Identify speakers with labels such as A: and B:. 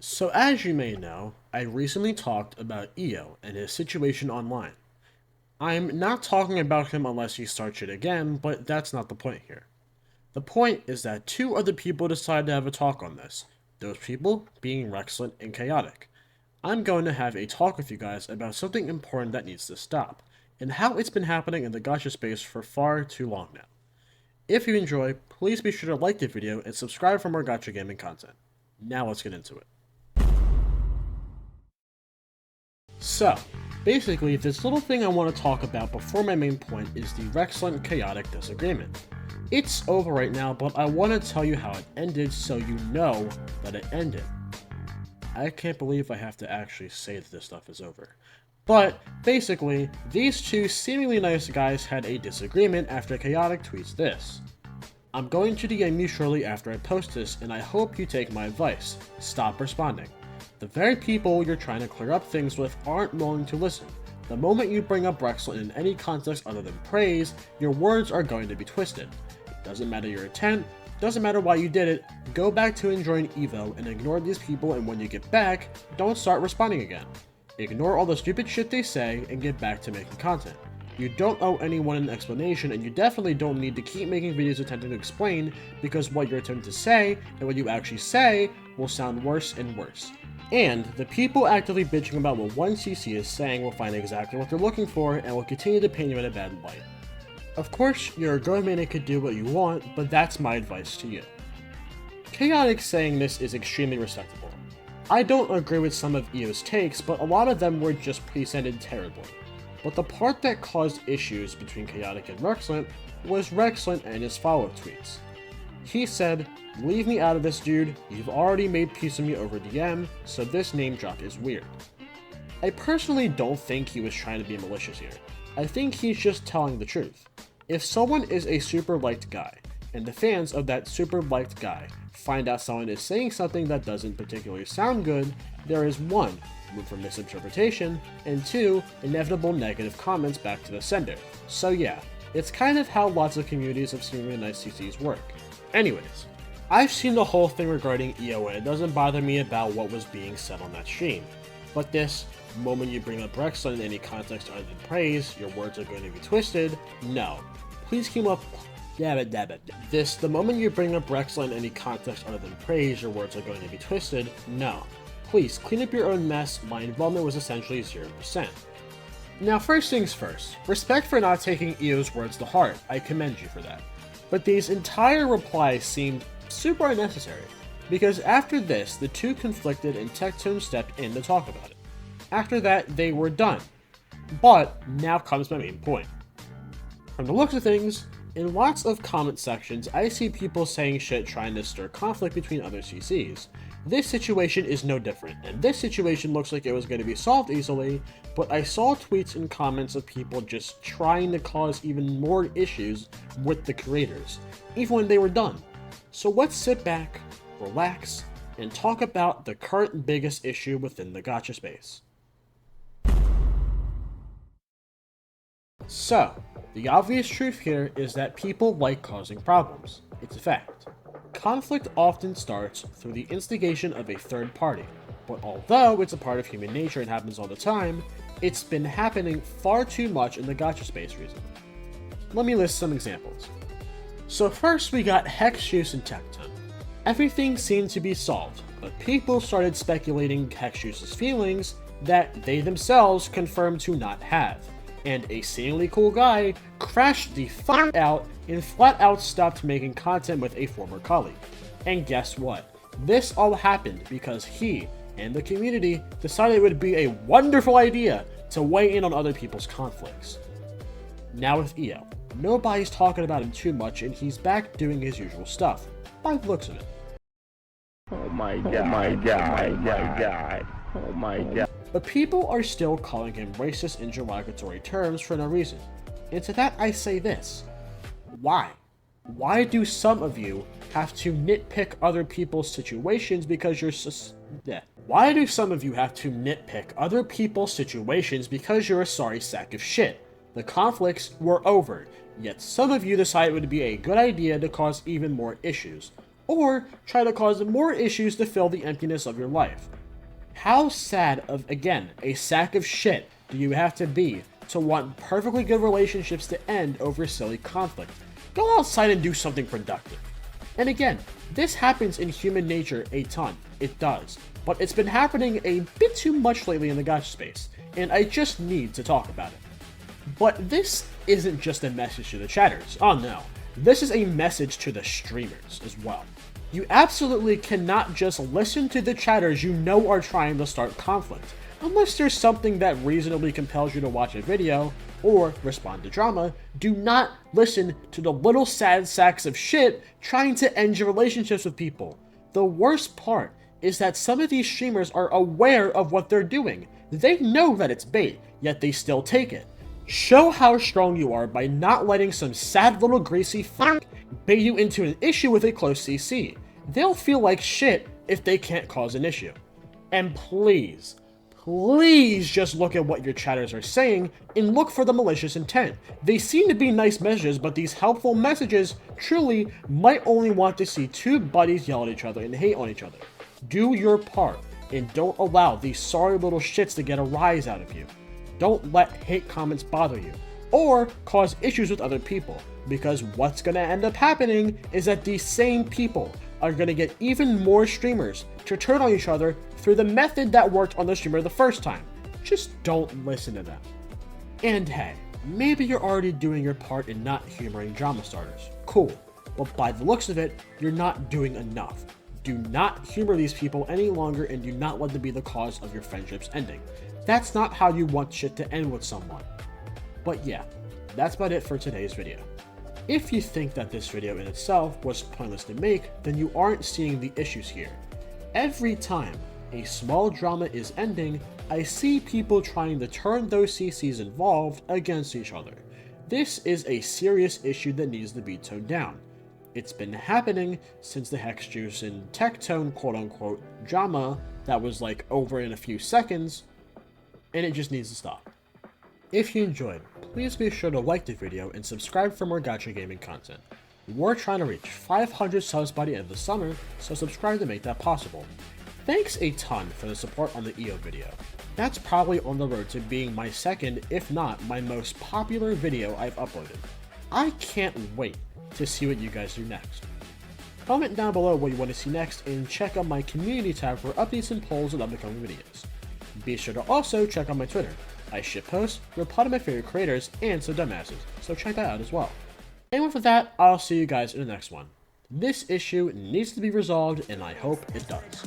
A: So as you may know, I recently talked about Io and his situation online. I'm not talking about him unless he starts it again, but that's not the point here. The point is that two other people decided to have a talk on this, those people being Rexlent and Chaotic. I'm going to have a talk with you guys about something important that needs to stop, and how it's been happening in the Gacha Space for far too long now. If you enjoy, please be sure to like the video and subscribe for more Gacha Gaming content. Now let's get into it. So, basically, this little thing I want to talk about before my main point is the Rexlent Chaotic disagreement. It's over right now, but I want to tell you how it ended so you know that it ended. I can't believe I have to actually say that this stuff is over. But, basically, these two seemingly nice guys had a disagreement after Chaotic tweets this. I'm going to DM you shortly after I post this, and I hope you take my advice. Stop responding. The very people you're trying to clear up things with aren't willing to listen. The moment you bring up Rexlent in any context other than praise, your words are going to be twisted. It doesn't matter your intent, doesn't matter why you did it, go back to enjoying Evo and ignore these people, and when you get back, don't start responding again. Ignore all the stupid shit they say and get back to making content. You don't owe anyone an explanation, and you definitely don't need to keep making videos attempting to explain, because what you're attempting to say and what you actually say will sound worse and worse. And the people actively bitching about what one CC is saying will find exactly what they're looking for and will continue to paint you in a bad light. Of course, you're a grown man and could do what you want, but that's my advice to you. Chaotic saying this is extremely respectable. I don't agree with some of Io's takes, but a lot of them were just presented terribly. But the part that caused issues between Chaotic and Rexlent was Rexlent and his follow-up tweets. He said, "Leave me out of this, dude. You've already made peace with me over DM, so this name drop is weird." I personally don't think he was trying to be malicious here. I think he's just telling the truth. If someone is a super liked guy, and the fans of that super liked guy find out someone is saying something that doesn't particularly sound good, there is 1, room for misinterpretation, and 2, inevitable negative comments back to the sender. So yeah, it's kind of how lots of communities of seemingly nice CCs work. Anyways, I've seen the whole thing regarding Io and it doesn't bother me about what was being said on that stream. But this, moment you bring up Rexlent in any context other than praise, your words are going to be twisted, no. Please keep up. This, the moment you bring up Rexlent in any context other than praise, your words are going to be twisted, no. Please, clean up your own mess, my involvement was essentially 0%. Now first things first, respect for not taking Io's words to heart, I commend you for that. But these entire replies seemed super unnecessary, because after this, the two conflicted and Tectone stepped in to talk about it. After that, they were done. But now comes my main point. From the looks of things, in lots of comment sections, I see people saying shit trying to stir conflict between other CCs. This situation is no different, and this situation looks like it was going to be solved easily, but I saw tweets and comments of people just trying to cause even more issues with the creators, even when they were done. So let's sit back, relax, and talk about the current biggest issue within the Gacha space. So, the obvious truth here is that people like causing problems. It's a fact. Conflict often starts through the instigation of a third party, but although it's a part of human nature and happens all the time, it's been happening far too much in the Gacha space recently. Let me list some examples. So first we got Hex Juice and Tecton. Everything seemed to be solved, but people started speculating Hex Juice's feelings that they themselves confirmed to not have, and a seemingly cool guy crashed the fuck out and flat out stopped making content with a former colleague. And guess what? This all happened because he and the community decided it would be a wonderful idea to weigh in on other people's conflicts. Now with Io, nobody's talking about him too much and he's back doing his usual stuff, by the looks of it.
B: Oh my god.
A: But people are still calling him racist in derogatory terms for no reason. And to that I say this. Why? Why do some of you have to nitpick other people's situations because you're Why do some of you have to nitpick other people's situations because you're a sorry sack of shit? The conflicts were over, yet some of you decided it would be a good idea to cause even more issues. or try to cause more issues to fill the emptiness of your life. How sad of, again, a sack of shit do you have to be to want perfectly good relationships to end over silly conflict? Go outside and do something productive. And again, this happens in human nature a ton. It does. But it's been happening a bit too much lately in the gacha space, and I just need to talk about it. But this isn't just a message to the chatters. Oh no. This is a message to the streamers as well. You absolutely cannot just listen to the chatters you know are trying to start conflict, unless there's something that reasonably compels you to watch a video or respond to drama. Do not listen to the little sad sacks of shit trying to end your relationships with people. The worst part is that some of these streamers are aware of what they're doing. They know that it's bait, yet they still take it. Show how strong you are by not letting some sad little greasy fuck bait you into an issue with a close CC. They'll feel like shit if they can't cause an issue. And please just look at what your chatters are saying and look for the malicious intent. They seem to be nice messages, but these helpful messages truly might only want to see two buddies yell at each other and hate on each other. Do your part and don't allow these sorry little shits to get a rise out of you. Don't let hate comments bother you or cause issues with other people, because what's going to end up happening is that these same people are going to get even more streamers to turn on each other through the method that worked on the streamer the first time. Just don't listen to them. And hey, maybe you're already doing your part in not humoring drama starters. Cool, but by the looks of it, you're not doing enough. Do not humor these people any longer and do not let them be the cause of your friendships ending. That's not how you want shit to end with someone. But yeah, that's about it for today's video. If you think that this video in itself was pointless to make, then you aren't seeing the issues here. Every time a small drama is ending, I see people trying to turn those CCs involved against each other. This is a serious issue that needs to be toned down. It's been happening since the Hex Juice and Tectone quote-unquote drama that was like over in a few seconds, and it just needs to stop. If you enjoyed, please be sure to like the video and subscribe for more Gacha Gaming content. We're trying to reach 500 subs by the end of the summer, so subscribe to make that possible. Thanks a ton for the support on the EO video. That's probably on the road to being my second, if not my most popular video I've uploaded. I can't wait to see what you guys do next. Comment down below what you want to see next and check out my community tab for updates and polls and upcoming videos. Be sure to also check out my Twitter. I shitpost, reply to my favorite creators, and some dumbasses, so check that out as well. And with that, I'll see you guys in the next one. This issue needs to be resolved, and I hope it does.